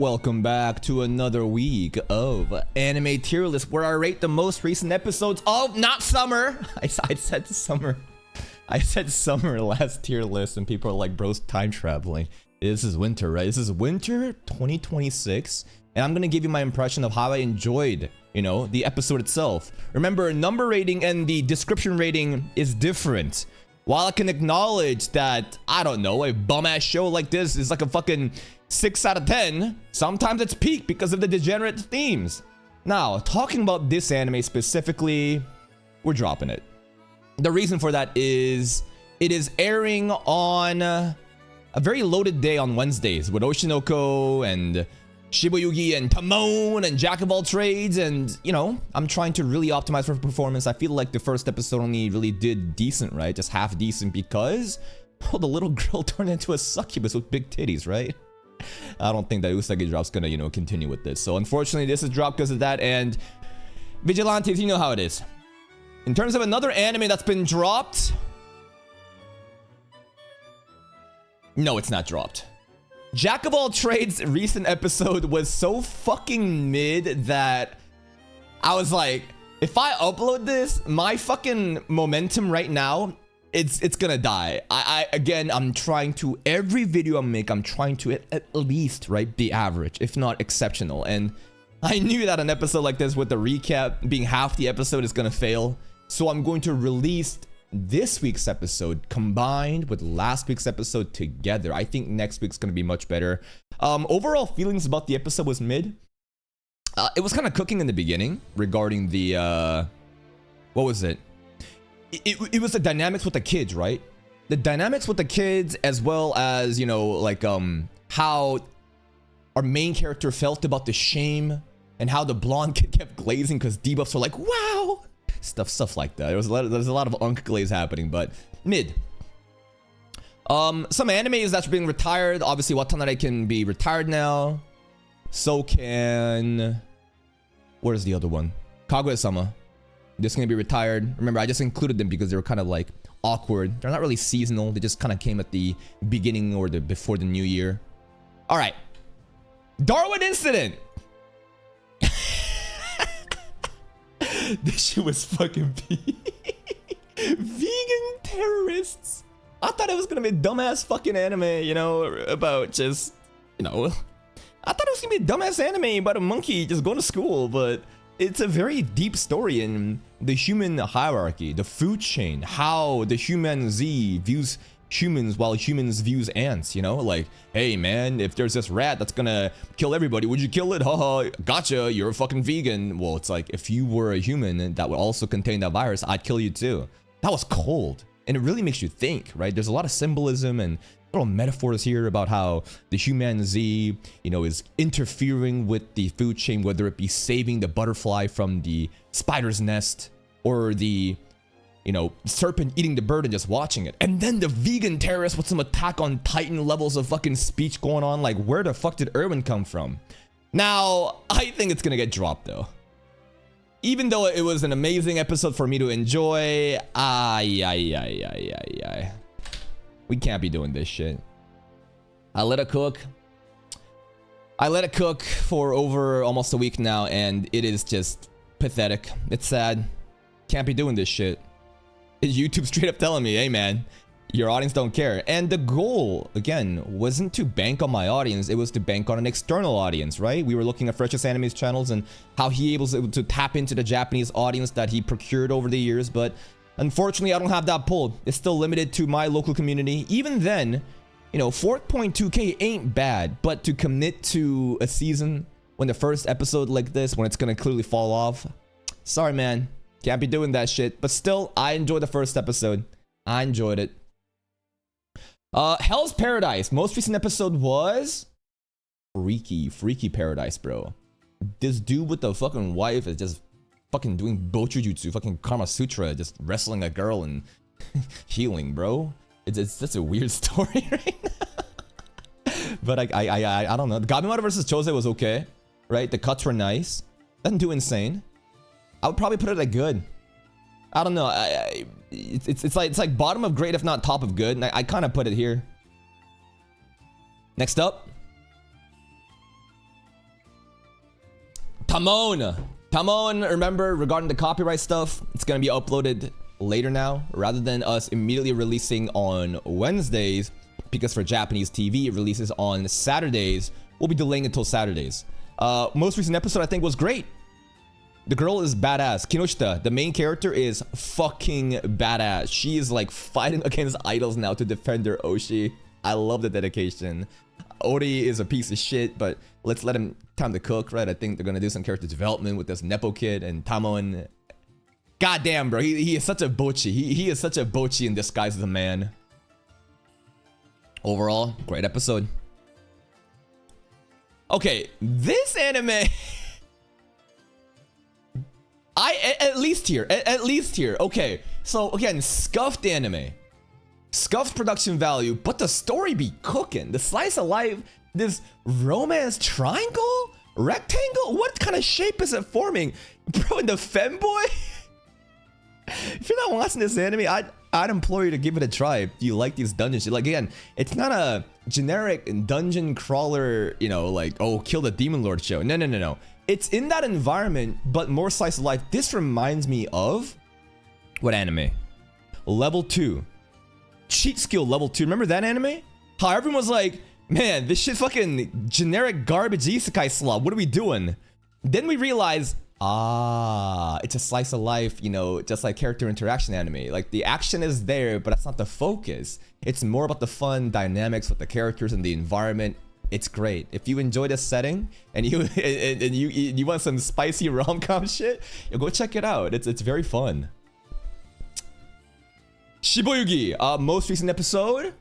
Welcome back to another week of anime tier list where I rate the most recent episodes of not summer. I said summer. I said summer last tier list and people are like, bro's time traveling. This is winter, right? This is winter 2026 and I'm gonna give you my impression of how I enjoyed, the episode itself. Remember, number rating and the description rating is different. While I can acknowledge that, I don't know, a bum-ass show like this is like a fucking 6 out of 10, sometimes it's peak because of the degenerate themes. Now, talking about this anime specifically, we're dropping it. The reason for that is it is airing on a very loaded day on Wednesdays with Oshinoko and Shibayugi and Tamon and Jack of all trades, and I'm trying to really optimize for performance. I feel like the first episode only really did decent, right? Just half decent because, well, the little girl turned into a succubus with big titties, right? I don't think that Usagi drop's gonna, continue with this. So unfortunately, this is dropped because of that. And Vigilantes, you know how it is. In terms of another anime that's been dropped, no, it's not dropped. Jack of all trades recent episode was so fucking mid that I was like, if I upload this, my fucking momentum right now, it's gonna die. Again, I'm trying to, every video I make, I'm trying to at least, right, be average, if not exceptional. And I knew that an episode like this with the recap being half the episode is gonna fail. So I'm going to release this week's episode combined with last week's episode together. I think next week's gonna be much better. Overall feelings about the episode was mid. It was kind of cooking in the beginning regarding the what was it? It was the dynamics with the kids, right? The dynamics with the kids, as well as how our main character felt about the shame and how the blonde kid kept glazing because debuffs were like, wow, stuff like that. There's a lot of unk glaze happening, but mid. Some animes that's being retired. Obviously, Watanabe can be retired now. So can, where's the other one? Kaguya-sama. This can be retired. Remember, I just included them because they were kind of like awkward. They're not really seasonal. They just kind of came at the beginning or before the new year. All right, Darwin Incident. This shit was fucking peak. Vegan terrorists. I thought it was gonna be a dumbass fucking anime, about just, I thought it was gonna be a dumbass anime about a monkey just going to school, but it's a very deep story in the human hierarchy, the food chain, how the human Z views humans while humans views ants, like, hey man, if there's this rat that's gonna kill everybody, would you kill it? Haha, gotcha, you're a fucking vegan. Well, it's like, if you were a human that would also contain that virus, I'd kill you too. That was cold, and it really makes you think, right? There's a lot of symbolism and little metaphors here about how the human Z, is interfering with the food chain, whether it be saving the butterfly from the spider's nest or the serpent eating the bird and just watching it. And then the vegan terrorist with some Attack on Titan levels of fucking speech going on. Like, where the fuck did Erwin come from? Now, I think it's gonna get dropped though. Even though it was an amazing episode for me to enjoy, we can't be doing this shit. I let it cook. I let it cook for over almost a week now, and it is just pathetic. It's sad. Can't be doing this shit. YouTube straight up telling me, hey man, your audience don't care. And the goal, again, wasn't to bank on my audience, it was to bank on an external audience, right? We were looking at Freshest Anime's channels and how he was able to tap into the Japanese audience that he procured over the years, but unfortunately, I don't have that pull. It's still limited to my local community. Even then, 4.2k ain't bad, but to commit to a season when the first episode like this, when it's gonna clearly fall off, sorry man, can't be doing that shit. But still, I enjoyed the first episode. I enjoyed it. Hell's Paradise. Most recent episode was Freaky Paradise, bro. This dude with the fucking wife is just fucking doing Bochujutsu, fucking Kama Sutra, just wrestling a girl and healing, bro. It's that's a weird story right now. But I don't know. Gabimata versus Chose was okay, right? The cuts were nice. Nothing too insane. I would probably put it at good. I don't know. It's like bottom of great, if not top of good. And I kind of put it here. Next up, Tamon, remember, regarding the copyright stuff, it's gonna be uploaded later now, rather than us immediately releasing on Wednesdays, because for Japanese TV, it releases on Saturdays. We'll be delaying until Saturdays. Most recent episode, I think, was great. The girl is badass. Kinoshita, the main character, is fucking badass. She is like fighting against idols now to defend her Oshi. I love the dedication. Ori is a piece of shit, but let's let him time to cook, right? I think they're gonna do some character development with this Nepo kid and Tamon. Goddamn, bro, he is such a bochi. He is such a bochi in disguise as a man. Overall, great episode. Okay, this anime... at least here. Okay, so again, scuffed anime. Scuffed production value, but the story be cooking. The slice of life, this romance triangle? Rectangle? What kind of shape is it forming? Bro, in the femboy? If you're not watching this anime, I'd implore you to give it a try. Do you like these dungeons? Like, again, it's not a generic dungeon crawler, you know, like, oh, kill the demon lord show. No. It's in that environment, but more slice of life. This reminds me of what anime? Level 2. Cheat skill level 2. Remember that anime? How everyone was like, man, this shit fucking generic garbage isekai slot. What are we doing? Then we realize, it's a slice of life, you know, just like character interaction anime. Like, the action is there, but that's not the focus. It's more about the fun dynamics with the characters and the environment. It's great. If you enjoy this setting and you want some spicy rom-com shit, go check it out. It's very fun. Shiboyugi, most recent episode.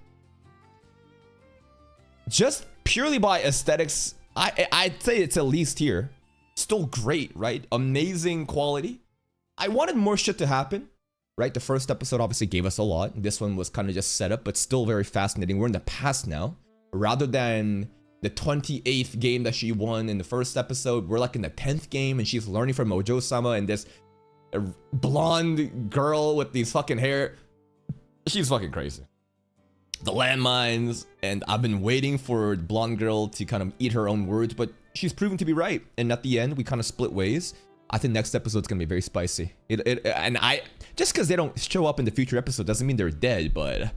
Just purely by aesthetics, I'd say it's at least here. Still great, right? Amazing quality. I wanted more shit to happen, right? The first episode obviously gave us a lot. This one was kind of just set up, but still very fascinating. We're in the past now. Rather than the 28th game that she won in the first episode, we're like in the 10th game, and she's learning from Ojo-sama and this blonde girl with these fucking hair. She's fucking crazy. The landmines, and I've been waiting for blonde girl to kind of eat her own words, but she's proven to be right. And at the end, we kind of split ways. I think next episode's gonna be very spicy. Just because they don't show up in the future episode doesn't mean they're dead, but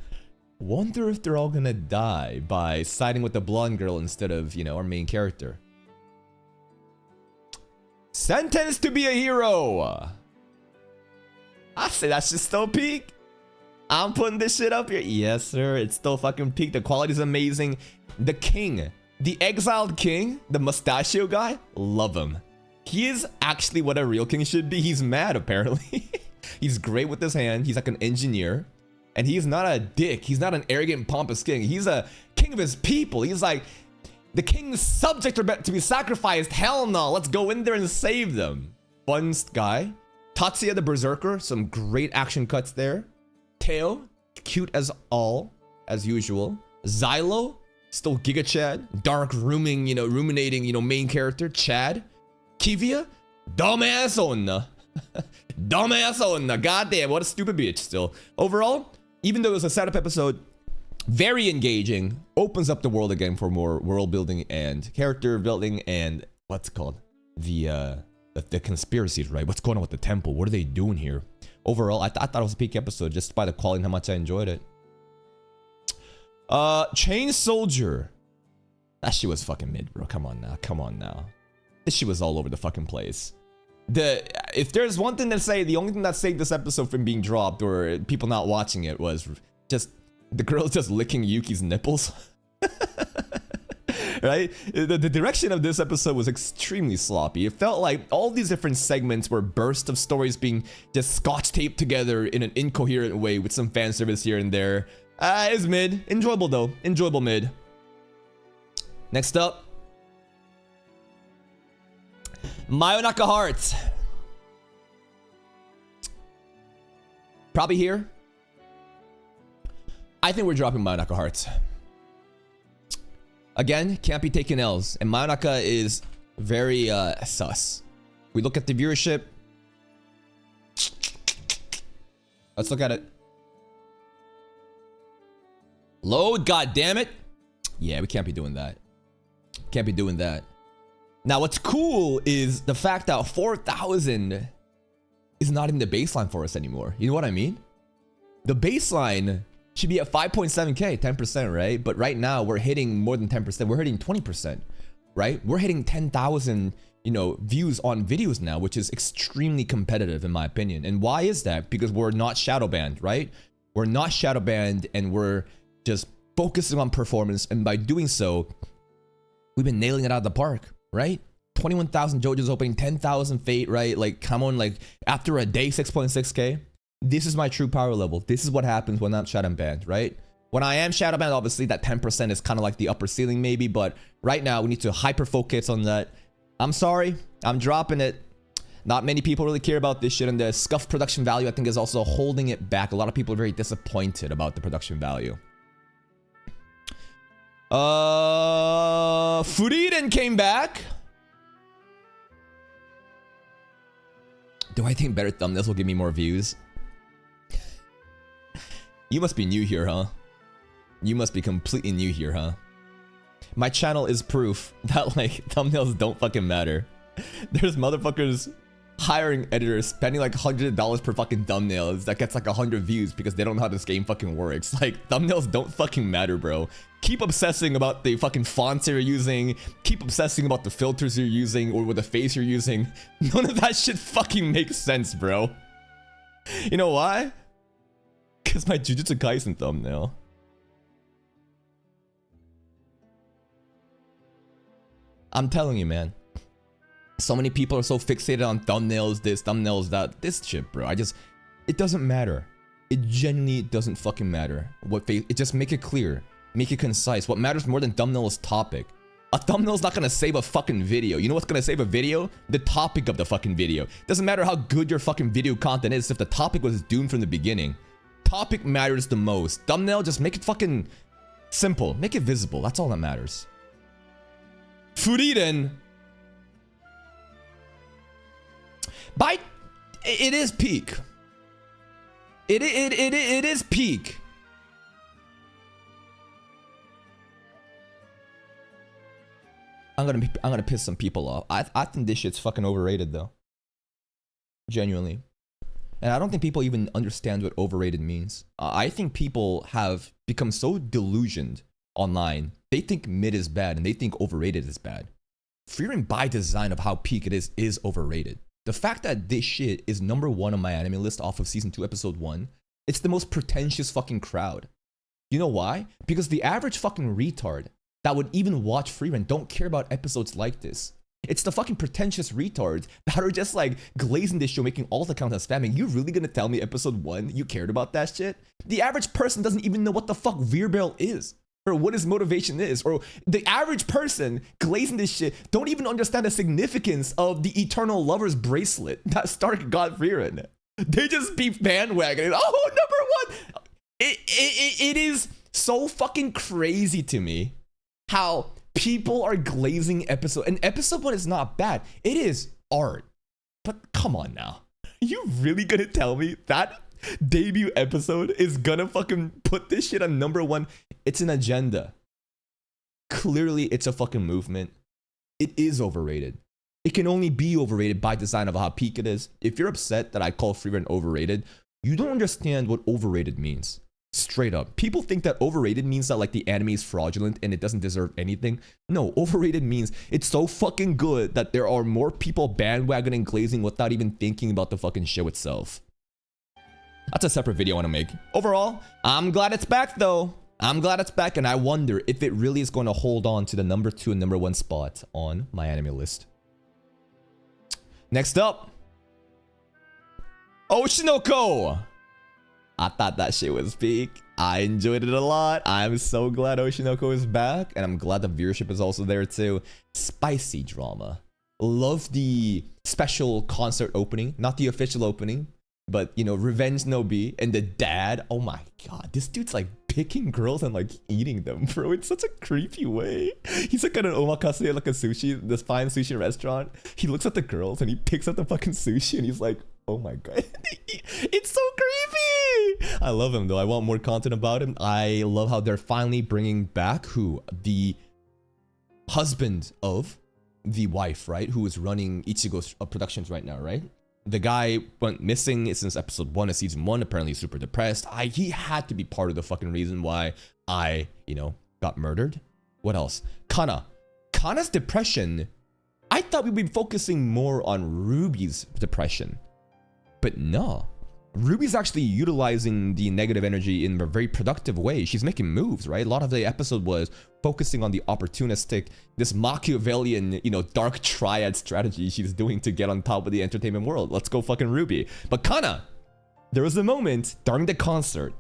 wonder if they're all gonna die by siding with the blonde girl instead of, you know, our main character. Sentenced to be a hero. I say that shit's still peak. I'm putting this shit up here. Yes, sir. It's still fucking peak. The quality's amazing. The king, the exiled king, the mustachio guy, love him. He is actually what a real king should be. He's mad, apparently. He's great with his hand. He's like an engineer. And he's not a dick. He's not an arrogant, pompous king. He's a king of his people. He's like, the king's subjects are to be sacrificed. Hell no. Let's go in there and save them. Fun guy. Tatsuya the Berserker. Some great action cuts there. Teo, cute as all, as usual. Xylo, still Giga Chad. Dark, ruminating, main character. Chad. Kivia, dumbass onna. Dumbass onna. Goddamn, what a stupid bitch still. Overall, even though it was a setup episode, very engaging. Opens up the world again for more world building and character building and what's it called? The conspiracies, right? What's going on with the temple? What are they doing here? Overall, I thought it was a peak episode just by the quality and how much I enjoyed it. Chain Soldier. That shit was fucking mid, bro. Come on now. This shit was all over the fucking place. If there's one thing to say, the only thing that saved this episode from being dropped or people not watching it was just the girl just licking Yuki's nipples. Right? The direction of this episode was extremely sloppy. It felt like all these different segments were bursts of stories being just scotch taped together in an incoherent way with some fan service here and there. It's mid. Enjoyable though. Enjoyable mid. Next up. Mayonaka Hearts. Probably here. I think we're dropping Mayonaka Hearts. Again, can't be taking L's. And Mayonaka is very sus. We look at the viewership. Let's look at it. Load, god damn it. Yeah, we can't be doing that. Can't be doing that. Now, what's cool is the fact that 4,000 is not even the baseline for us anymore. You know what I mean? The baseline should be at 5.7K, 10%, right? But right now we're hitting more than 10%. We're hitting 20%, right? We're hitting 10,000, you know, views on videos now, which is extremely competitive in my opinion. And why is that? Because we're not shadow banned, right? We're not shadow banned and we're just focusing on performance. And by doing so, we've been nailing it out of the park, right? 21,000 JoJo's opening, 10,000 Fate, right? Like, come on, like, after a day, 6.6K. This is my true power level. This is what happens when I'm shadow banned, right? When I am shadow banned, obviously that 10% is kind of like the upper ceiling maybe, but right now we need to hyper focus on that. I'm sorry, I'm dropping it. Not many people really care about this shit, and the scuff production value I think is also holding it back. A lot of people are very disappointed about the production value. Frieren came back. Do I think better thumbnails will give me more views? You must be new here, huh? You must be completely new here, huh? My channel is proof that, like, thumbnails don't fucking matter. There's motherfuckers hiring editors, spending like $100 per fucking thumbnails that gets like 100 views because they don't know how this game fucking works. Like, thumbnails don't fucking matter, bro. Keep obsessing about the fucking fonts you're using. Keep obsessing about the filters you're using or with the face you're using. None of that shit fucking makes sense, bro. You know why? Because my Jujutsu Kaisen thumbnail. I'm telling you, man. So many people are so fixated on thumbnails, this, thumbnails, that. This shit, bro. It doesn't matter. It genuinely doesn't fucking matter. It just make it clear. Make it concise. What matters more than thumbnail is topic. A thumbnail's not gonna save a fucking video. You know what's gonna save a video? The topic of the fucking video. Doesn't matter how good your fucking video content is if the topic was doomed from the beginning. Topic matters the most. Thumbnail, just make it fucking simple. Make it visible. That's all that matters. Frieren. It is peak. It is peak. I'm gonna piss some people off. I think this shit's fucking overrated though. Genuinely. And I don't think people even understand what overrated means. I think people have become so delusioned online. They think mid is bad and they think overrated is bad. Frieren by design of how peak it is overrated. The fact that this shit is #1 on my anime list off of season 2 episode 1, it's the most pretentious fucking crowd. You know why? Because the average fucking retard that would even watch Frieren don't care about episodes like this. It's the fucking pretentious retards that are just like glazing this show, making all the content spamming. You really gonna tell me episode 1 you cared about that shit? The average person doesn't even know what the fuck Veerbarrel is, or what his motivation is, or the average person glazing this shit don't even understand the significance of the eternal lover's bracelet that Stark got Frieren. They just be bandwagoning. Oh, #1. It is so fucking crazy to me how people are glazing episode, and episode 1 is not bad. It is art, but come on now. You really gonna tell me that debut episode is gonna fucking put this shit on #1? It's an agenda. Clearly, it's a fucking movement. It is overrated. It can only be overrated by design of how peak it is. If you're upset that I call Frieren overrated, you don't understand what overrated means. Straight up. People think that overrated means that like the anime is fraudulent and it doesn't deserve anything. No, overrated means it's so fucking good that there are more people bandwagoning glazing without even thinking about the fucking show itself. That's a separate video I want to make. Overall, I'm glad it's back though. I'm glad it's back, and I wonder if it really is going to hold on to the #2 and #1 spot on my anime list. Next up, Oshinoko. I thought that shit was peak. I enjoyed it a lot. I'm so glad Oshinoko is back, and I'm glad the viewership is also there too. Spicy drama. Love the special concert opening, not the official opening, but you know, Revenge no B, and the dad. Oh my god, this dude's like picking girls and like eating them, bro. It's such a creepy way. He's like at an omakase at like a sushi, this fine sushi restaurant. He looks at the girls and he picks up the fucking sushi and he's like, oh my god. It's so creepy. I love him though. I want more content about him. I love how they're finally bringing back the husband of the wife, right, who is running Ichigo's productions right now, right? The guy went missing since episode 1 of season 1, apparently super depressed. He had to be part of the fucking reason why I, got murdered. What else? Kana's depression, I thought we'd be focusing more on Ruby's depression. But no. Ruby's actually utilizing the negative energy in a very productive way. She's making moves, right? A lot of the episode was focusing on the opportunistic, this Machiavellian, dark triad strategy she's doing to get on top of the entertainment world. Let's go fucking Ruby. But Kana, there was a moment during the concert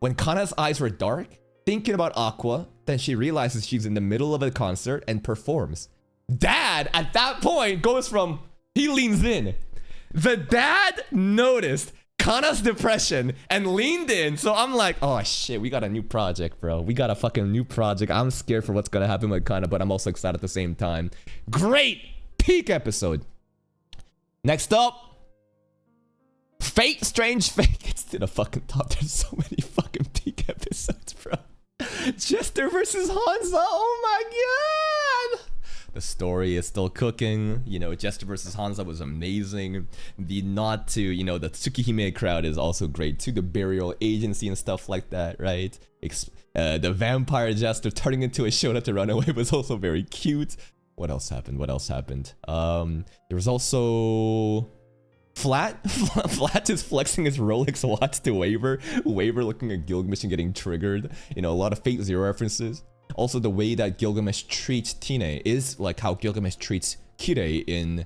when Kana's eyes were dark, thinking about Aqua, then she realizes she's in the middle of a concert and performs. Dad, at that point, goes from, he leans in. The dad noticed Kana's depression and leaned in. So I'm like, oh shit, we got a new project, bro. We got a fucking new project. I'm scared for what's gonna happen with Kana, but I'm also excited at the same time. Great peak episode. Next up, Fate, Strange Fate gets to the fucking top. There's so many fucking peak episodes, bro. Jester versus Hanzo. Oh my god. The story is still cooking. Jester versus Hanzo was amazing. The nod to, the Tsukihime crowd is also great too. The burial agency and stuff like that, right? The vampire Jester turning into a Shona to run away was also very cute. What else happened? There was also Flat is flexing his Rolex watch to Waver looking at Gilgamesh and getting triggered. A lot of Fate Zero references. Also, the way that Gilgamesh treats Tine is like how Gilgamesh treats Kirei in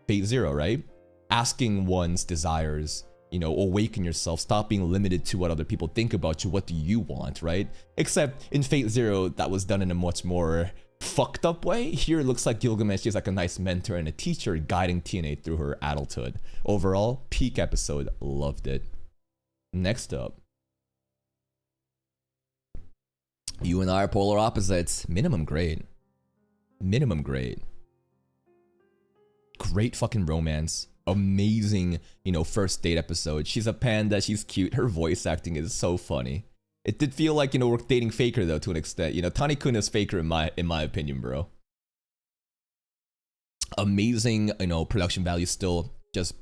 Fate Zero, right? Asking one's desires, awaken yourself, stop being limited to what other people think about you, what do you want, right? Except in Fate Zero, that was done in a much more fucked up way. Here, it looks like Gilgamesh is like a nice mentor and a teacher guiding Tine through her adulthood. Overall, peak episode, loved it. Next up. You and I are polar opposites. Minimum grade. Great fucking romance. Amazing, first date episode. She's a panda, she's cute. Her voice acting is so funny. It did feel like, we're dating Faker though to an extent. Tani-kun is Faker in my opinion, bro. Amazing, production value still. Just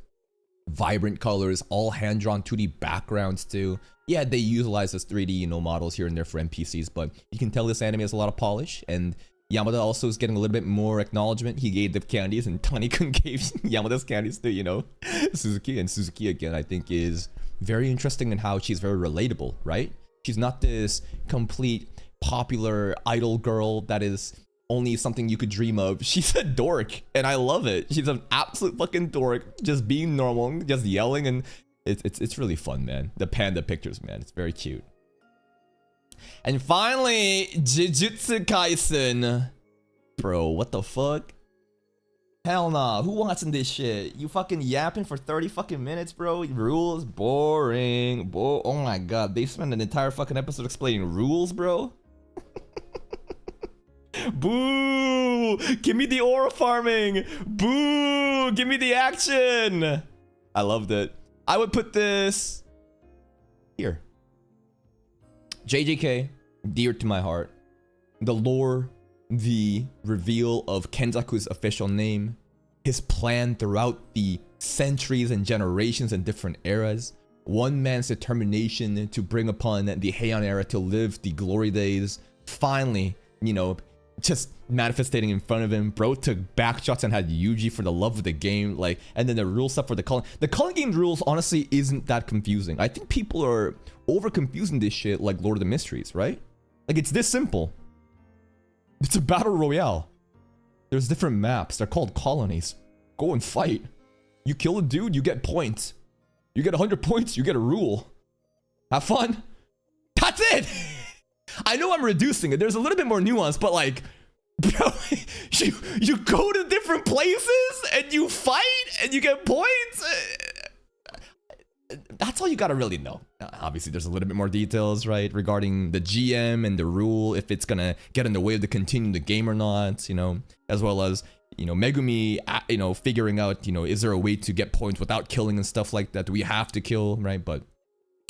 vibrant colors, all hand-drawn 2D backgrounds too. Yeah, they utilize this 3D, models here and there for NPCs, but you can tell this anime has a lot of polish, and Yamada also is getting a little bit more acknowledgement. He gave the candies, and Tani-kun gave Yamada's candies to, Suzuki. And Suzuki, again, I think is very interesting in how she's very relatable, right? She's not this complete popular idol girl that is only something you could dream of. She's a dork, and I love it. She's an absolute fucking dork, just being normal, just yelling, and it's really fun, man. The panda pictures, man, it's very cute. And finally, Jujutsu Kaisen. Bro, what the fuck? Hell nah, who watching this shit? You fucking yapping for 30 fucking minutes, bro? Rules, boring. Oh my god, they spent an entire fucking episode explaining rules, bro? Boo! Give me the aura farming! Boo! Give me the action! I loved it. I would put this here. JJK, dear to my heart. The lore, the reveal of Kenzaku's official name, his plan throughout the centuries and generations and different eras, one man's determination to bring upon the Heian era to live the glory days, finally, just manifesting in front of him. Bro took back shots and had Yuji for the love of the game, and then the rule stuff for the calling. The calling game rules honestly isn't that confusing. I think people are over confusing this shit like Lord of the Mysteries, right? Like, it's this simple. It's a battle royale. There's different maps. They're called colonies. Go and fight. You kill a dude, you get points. You get 100 points, you get a rule. Have fun. That's it. I know I'm reducing it. There's a little bit more nuance, but bro, you go to different places and you fight and you get points. That's all you gotta really know. Obviously, there's a little bit more details, right, regarding the GM and the rule, if it's gonna get in the way of the continuing the game or not, as well as, Megumi, figuring out, is there a way to get points without killing and stuff like that? Do we have to kill, right? But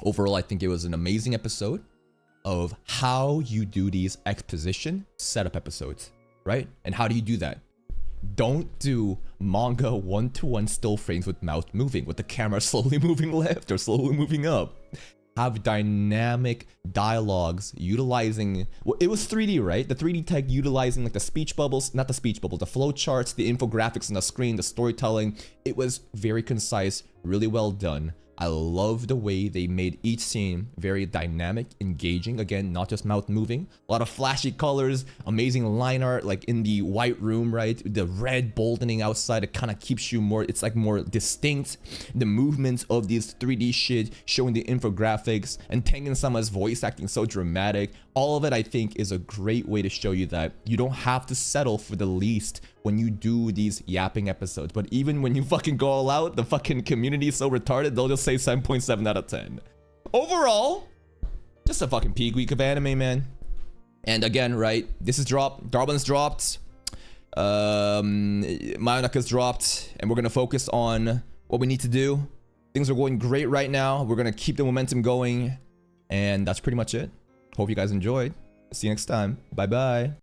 overall, I think it was an amazing episode of how you do these exposition setup episodes, right? And how do you do that? Don't do manga 1-to-1 still frames with mouth moving, with the camera slowly moving left or slowly moving up. Have dynamic dialogues utilizing, well, it was 3D, right? The 3D tech utilizing like the speech bubbles, not the speech bubbles, the flow charts, the infographics on the screen, the storytelling. It was very concise, really well done. I love the way they made each scene very dynamic, engaging. Again, not just mouth moving. A lot of flashy colors, amazing line art, like in the white room, right? The red boldening outside, it kind of keeps you more, it's like more distinct. The movements of these 3D shit, showing the infographics, and Tengen-sama's voice acting so dramatic. All of it, I think, is a great way to show you that you don't have to settle for the least when you do these yapping episodes. But even when you fucking go all out, the fucking community is so retarded, they'll just say 7.7 out of 10. Overall, just a fucking peak week of anime, man. And again, right, this is dropped, Darwin's dropped, Mayonaka's dropped, and we're gonna focus on what we need to do. Things are going great right now. We're gonna keep the momentum going, and that's pretty much it. Hope you guys enjoyed. See you next time. Bye bye.